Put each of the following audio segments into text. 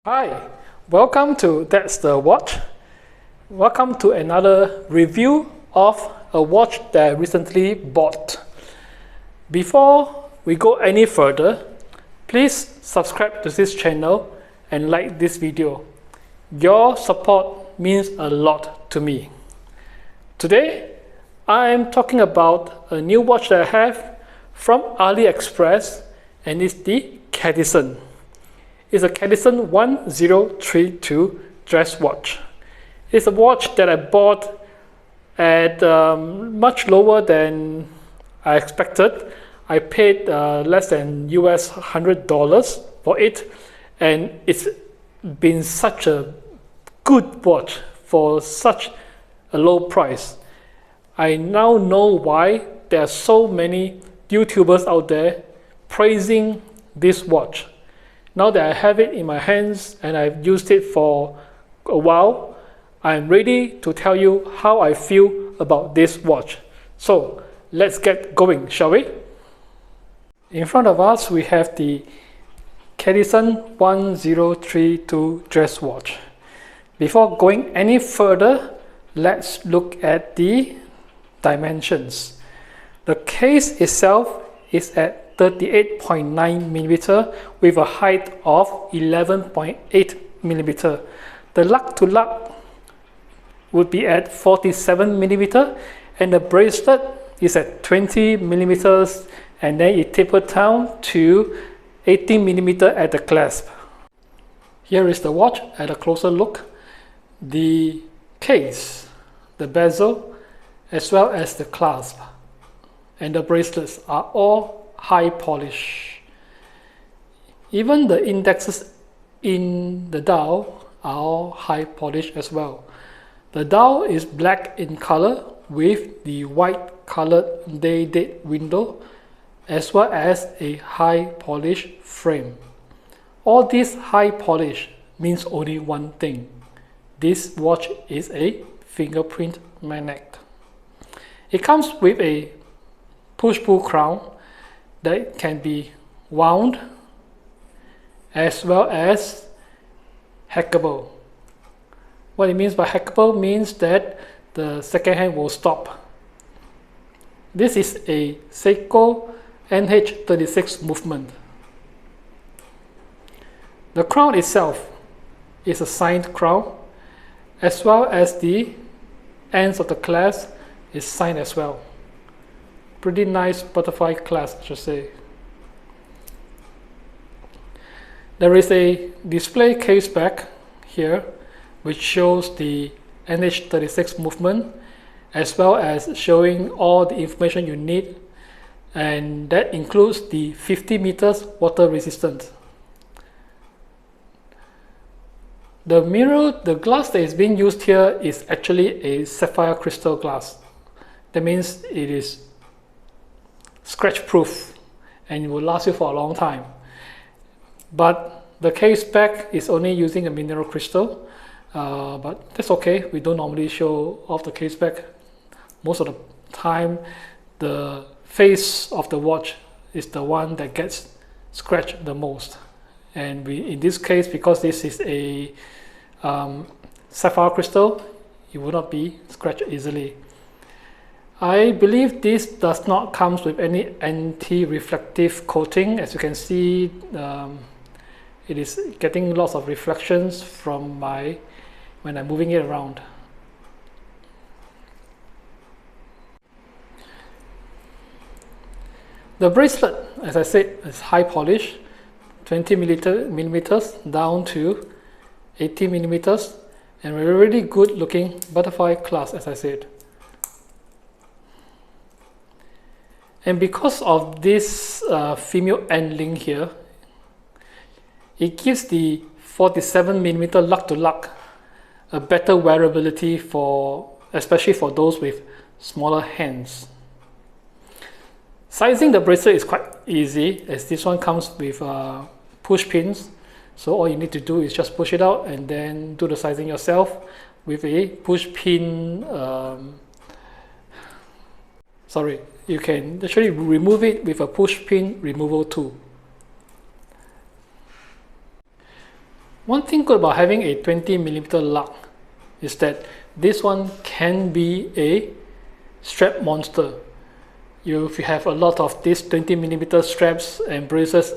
Hi, welcome to That's the Watch. Welcome to another review of a watch that I recently bought. Before we go any further, please subscribe to this channel and like this video. Your support means a lot to me. Today, I am talking about a new watch that I have from AliExpress, and it's the Cadisen. It's a Cadisen 1032 dress watch. It's a watch that I bought at much lower than I expected. I paid less than US $100 for it, and it's been such a good watch for such a low price. I now know why there are so many YouTubers out there praising this watch. Now that I have it in my hands and I've used it for a while, I'm ready to tell you how I feel about this watch. So let's get going, shall we? In front of us, we have the Cadisen 1032 dress watch. Before going any further, let's look at the dimensions. The case itself is at 38.9 millimeter with a height of 11.8 millimeter. The lug to lug would be at 47 millimeter, and the bracelet is at 20 millimeters, and then it tapered down to 18 millimeter at the clasp. Here is the watch at a closer look. The case, the bezel, as well as the clasp and the bracelets are all high polish. Even the indexes in the dial are all high polish as well. The dial is black in color with the white colored day date window, as well as a high polish frame. All this high polish means only one thing: this watch is a fingerprint magnet. It comes with a push-pull crown that can be wound as well as hackable. What it means by hackable means that the second hand will stop. This is a Seiko NH36 movement. The crown itself is a signed crown, as well as the ends of the clasp is signed as well. Pretty nice butterfly clasp, I should say. There is a display case back here which shows the NH36 movement, as well as showing all the information you need, and that includes the 50 meters water resistance. The mirror, the glass that is being used here is actually a sapphire crystal glass. That means it is scratch proof and it will last you for a long time. But the case back is only using a mineral crystal, but that's okay. We don't normally show off the case back. Most of the time the face of the watch is the one that gets scratched the most, and in this case, because this is a sapphire crystal, it will not be scratched easily. I believe this does not come with any anti-reflective coating. As you can see, it is getting lots of reflections from when I'm moving it around. The bracelet, as I said, is high polish, 20 millimeters down to 80 millimeters, and a really good looking butterfly clasp, as I said. And because of this female end link here, it gives the 47 millimeter lug to lug a better wearability especially for those with smaller hands. Sizing the bracelet is quite easy, as this one comes with push pins. So all you need to do is just push it out and then do the sizing yourself with a push pin. You can actually remove it with a push pin removal tool. One thing good about having a 20mm lug is that this one can be a strap monster. If you have a lot of these 20mm straps and bracelets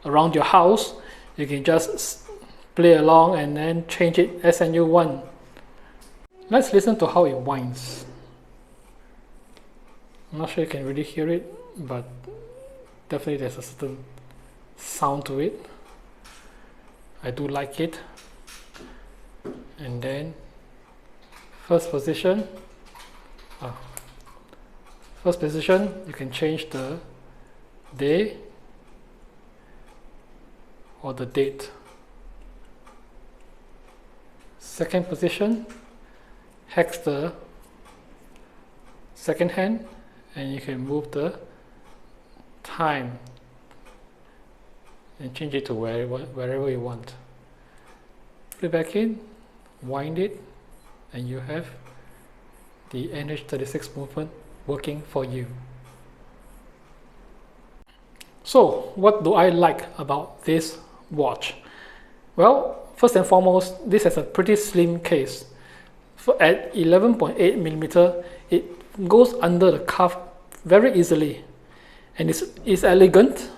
around your house, you can just play along and then change it as and you want. Let's listen to how it winds. I'm not sure you can really hear it, but definitely there's a certain sound to it. I do like it. And then first position, you can change the day or the date. Second position, hex the second hand, and you can move the time and change it to wherever you want. Put it back in, wind it, and you have the NH36 movement working for you. So what do I like about this watch? Well, first and foremost, this has a pretty slim case. At 11.8mm, it goes under the cuff very easily, and it's elegant.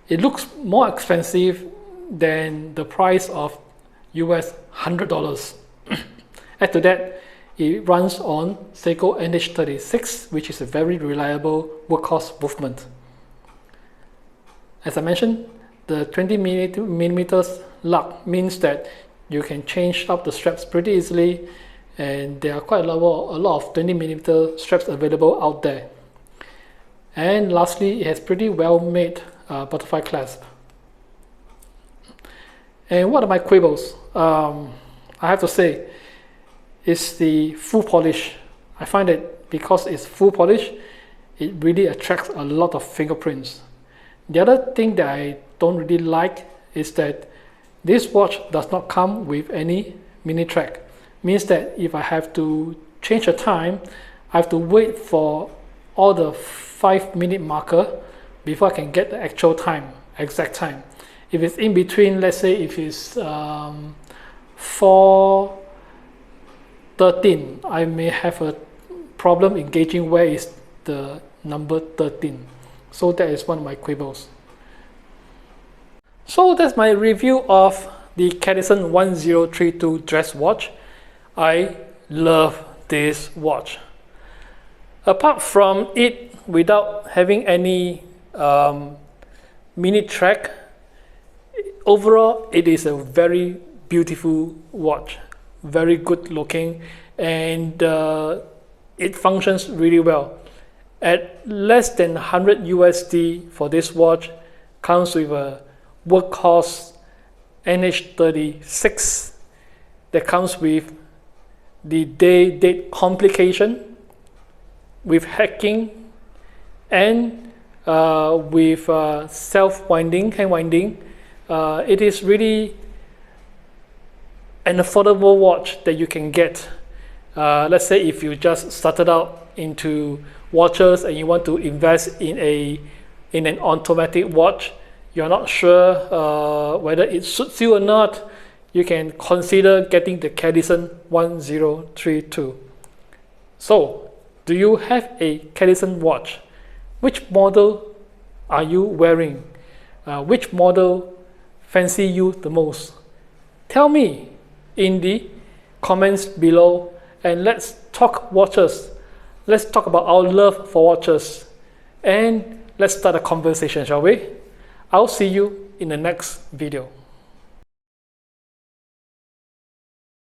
It looks more expensive than the price of US $100. Add to that, it runs on Seiko NH36, which is a very reliable workhorse movement. As I mentioned, the 20mm lug means that you can change up the straps pretty easily, and there are quite a lot of 20mm straps available out there. And lastly, it has pretty well made butterfly clasp. And what are my quibbles? I have to say, it's the full polish. I find that because it's full polish, it really attracts a lot of fingerprints. The other thing that I don't really like is that this watch does not come with any mini track. Means that if I have to change the time, I have to wait for all the 5-minute marker before I can get the actual time, exact time. If it's in between, let's say if it's 4:13, I may have a problem in gauging where is the number 13. So that is one of my quibbles. So that's my review of the Cadisen 1032 dress watch. I love this watch. Apart from it without having any mini track, overall it is a very beautiful watch, very good looking, and it functions really well. At less than 100 USD for this watch, comes with a workhorse NH36 that comes with the day-date complication, with hacking, and with self-winding, hand winding. It is really an affordable watch that you can get. Let's say if you just started out into watches and you want to invest in an automatic watch, you're not sure whether it suits you or not, you can consider getting the Cadisen 1032. So, do you have a Cadisen watch? Which model are you wearing? Which model fancy you the most? Tell me in the comments below, and let's talk watches. Let's talk about our love for watches, and let's start a conversation, shall we? I'll see you in the next video.